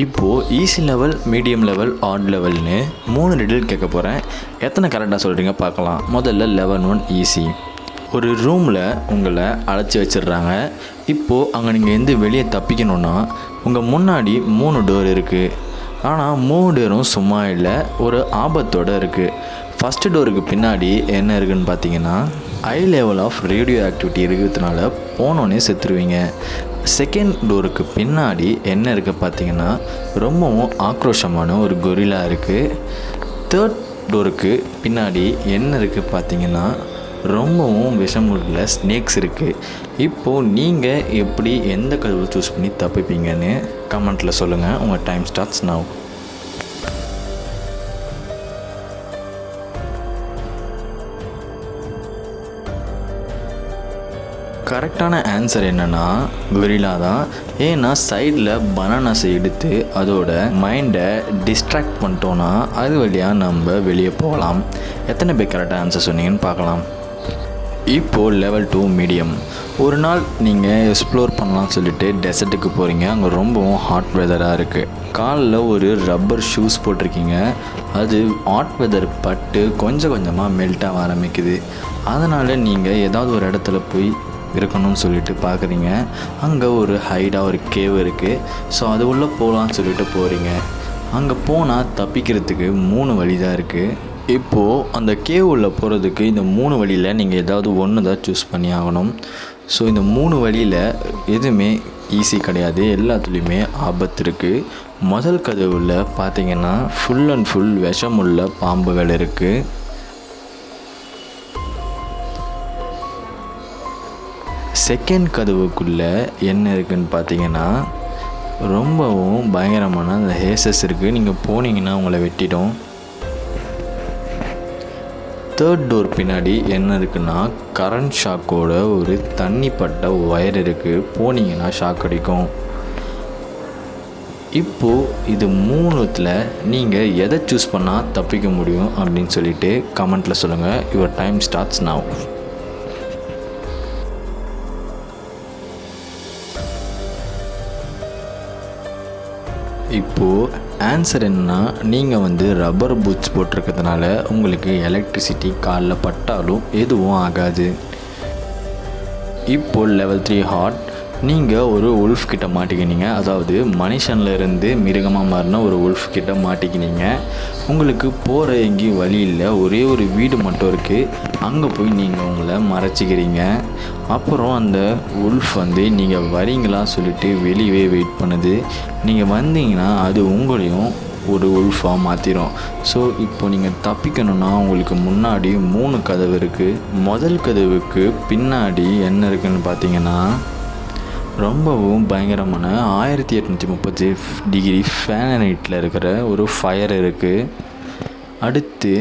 இப்போது easy level, medium level, hard லெவல்னு 3 riddle கேட்க போகிறேன். எத்தனை கரெக்டாக சொல்கிறீங்க பார்க்கலாம். முதல்ல லெவல் 1 ஈஸி. ஒரு ரூமில் உங்களை அழைச்சி வச்சிடுறாங்க. இப்போது அங்கே நீங்கள் எந்த வெளியே தப்பிக்கணுன்னா உங்கள் முன்னாடி 3 டோர் இருக்குது. ஆனால் 3 டோரும் சும்மா இல்லை, ஒரு ஆபத்தோடு இருக்குது. ஃபஸ்ட்டு டோருக்கு பின்னாடி என்ன இருக்குதுன்னு பார்த்தீங்கன்னா high level of radioactivity இருக்கிறதுனால போனோன்னே செத்துருவீங்க. செகண்ட் டோருக்கு பின்னாடி என்ன இருக்குது பார்த்தீங்கன்னா ரொம்பவும் ஆக்ரோஷமான ஒரு கொரில்லா இருக்குது. தேர்ட் டோருக்கு பின்னாடி என்ன இருக்குது பார்த்தீங்கன்னா ரொம்பவும் விஷமுள்ள ஸ்னேக்ஸ் இருக்குது. இப்போது நீங்கள் எப்படி எந்த கதவை சூஸ் பண்ணி தப்பிப்பீங்கன்னு கமெண்ட்டில் சொல்லுங்கள். உங்கள் டைம் ஸ்டார்ட்ஸ் நவ். கரெக்டான ஆன்சர் என்னென்னா கொரில்லா தான். ஏன்னா சைடில் பனானாஸை எடுத்து அதோட மைண்டை டிஸ்ட்ராக்ட் பண்ணிட்டோன்னா அது வழியாக நம்ம வெளியே போகலாம். எத்தனை பேர் கரெக்டாக ஆன்சர் சொன்னீங்கன்னு பார்க்கலாம். இப்போது லெவல் 2 மீடியம். ஒரு நாள் நீங்கள் எக்ஸ்ப்ளோர் பண்ணலாம்னு சொல்லிட்டு டெசர்ட்டுக்கு போகிறீங்க. அங்கே ரொம்பவும் ஹாட் வெதராக இருக்குது. காலில் ஒரு ரப்பர் ஷூஸ் போட்டிருக்கீங்க. அது ஹாட் வெதர் பட்டு கொஞ்சம் கொஞ்சமாக மெல்ட்டாக ஆரம்பிக்குது. அதனால் நீங்கள் ஏதாவது ஒரு இடத்துல போய் இருக்கணும்னு சொல்லிட்டு பார்க்குறீங்க. அங்கே ஒரு ஹைடாக ஒரு கேவ் இருக்குது. ஸோ அது உள்ளே போகலான்னு சொல்லிட்டு போகிறீங்க. அங்கே போனால் தப்பிக்கிறதுக்கு 3 வழி தான் இருக்குது. இப்போது அந்த கேவ் உள்ளே போகிறதுக்கு இந்த 3 வழியில் நீங்கள் ஏதாவது ஒன்று தான் சூஸ் பண்ணி ஆகணும். ஸோ இந்த 3 வழியில் எதுவுமே ஈஸி கிடையாது, எல்லாத்துலேயுமே ஆபத்து இருக்குது. முதல் கதவுல பார்த்திங்கன்னா ஃபுல் அண்ட் ஃபுல் விஷமுள்ள பாம்புகள் இருக்குது. செகண்ட் கதவுக்குள்ளே என்ன இருக்குதுன்னு பார்த்தீங்கன்னா ரொம்பவும் பயங்கரமான அந்த ஹேசஸ் இருக்குது. நீங்கள் போனீங்கன்னா உங்களை வெட்டிடும். தேர்ட் டோர் பின்னாடி என்ன இருக்குன்னா கரண்ட் ஷாக்கோட ஒரு தண்ணி பட்ட ஒயர் இருக்குது. போனீங்கன்னா ஷாக் அடிக்கும். இப்போது இது 3த்தில் நீங்கள் எதை சூஸ் பண்ணால் தப்பிக்க முடியும் அப்படின்னு சொல்லிட்டு கமெண்ட்டில் சொல்லுங்கள். Your time starts now. இப்போது ஆன்சர் என்னன்னா நீங்கள் ரப்பர் பூட்ஸ் போட்டிருக்கிறதுனால உங்களுக்கு எலக்ட்ரிசிட்டி காலில் பட்டாலும் எதுவும் ஆகாது. இப்போது லெவல் 3 ஹாட். நீங்கள் ஒரு உல்ஃப் கிட்ட மாட்டிக்கினீங்க. அதாவது மனுஷனில் இருந்து மிருகமாக மாறின ஒரு உல்ஃப் கிட்ட மாட்டிக்கினீங்க. உங்களுக்கு போகிற எங்கேயும் வழி இல்லை, ஒரே ஒரு வீடு மட்டும் இருக்குது. அங்கே போய் நீங்கள் உங்களை மறைச்சிக்கிறீங்க. அப்புறம் அந்த உல்ஃப் நீங்கள் வரீங்களா சொல்லிட்டு வெளியே வெயிட் பண்ணுது. நீங்கள் வந்தீங்கன்னா அது உங்களையும் ஒரு உல்ஃபாக மாற்றிடும். ஸோ இப்போ நீங்கள் தப்பிக்கணுன்னா உங்களுக்கு முன்னாடி 3 கதவு இருக்குது. முதல் கதவுக்கு பின்னாடி என்ன இருக்குதுன்னு பார்த்தீங்கன்னா ரொம்பவும் பயங்கரமான 1830 டிகிரி ஃபாரன்ஹீட்டில் இருக்கிற ஒரு ஃபயர் இருக்குது. அடுத்து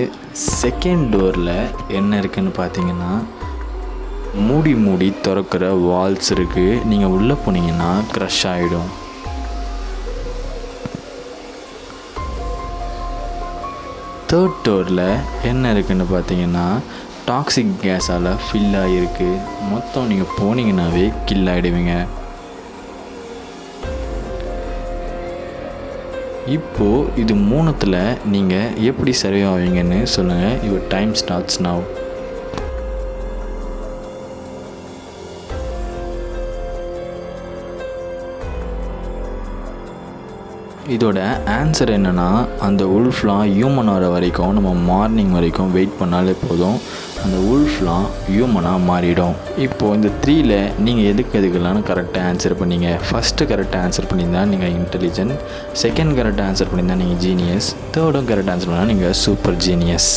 செகண்ட் டோரில் என்ன இருக்குதுன்னு பார்த்தீங்கன்னா மூடி திறக்கிற வால்ஸ் இருக்குது. நீங்கள் உள்ளே போனீங்கன்னா க்ரஷ் ஆகிடும். தேர்ட் டோரில் என்ன இருக்குதுன்னு பார்த்தீங்கன்னா டாக்ஸிக் கேஸால் ஃபில் ஆகிருக்கு. மொத்தம் நீங்கள் போனீங்கன்னாவே கில் ஆகிடுவீங்க. இப்போது இது 3த்தில் நீங்கள் எப்படி சர்வே ஆவீங்கன்னு சொல்லுங்கள். Your time starts now. இதோட ஆன்சர் என்னென்னா அந்த உல்ஃப்லாம் ஹியூமன் ஆகிற வரைக்கும் நம்ம மார்னிங் வரைக்கும் வெயிட் பண்ணாலே போதும், அந்த உல்ஃப்லாம் ஹியூமனாக மாறிடும். இப்போது இந்த 3ல் நீங்கள் எதுக்கெல்லாம் கரெக்டாக ஆன்சர் பண்ணீங்க. ஃபஸ்ட்டு கரெக்டாக ஆன்சர் பண்ணியிருந்தால் நீங்கள் இன்டெலிஜென்ட், செகண்ட் கரெக்டாக ஆன்சர் பண்ணியிருந்தால் நீங்கள் ஜீனியஸ், தேர்டும் கரெக்டாக ஆன்சர் பண்ணால் நீங்கள் சூப்பர் ஜீனியஸ்.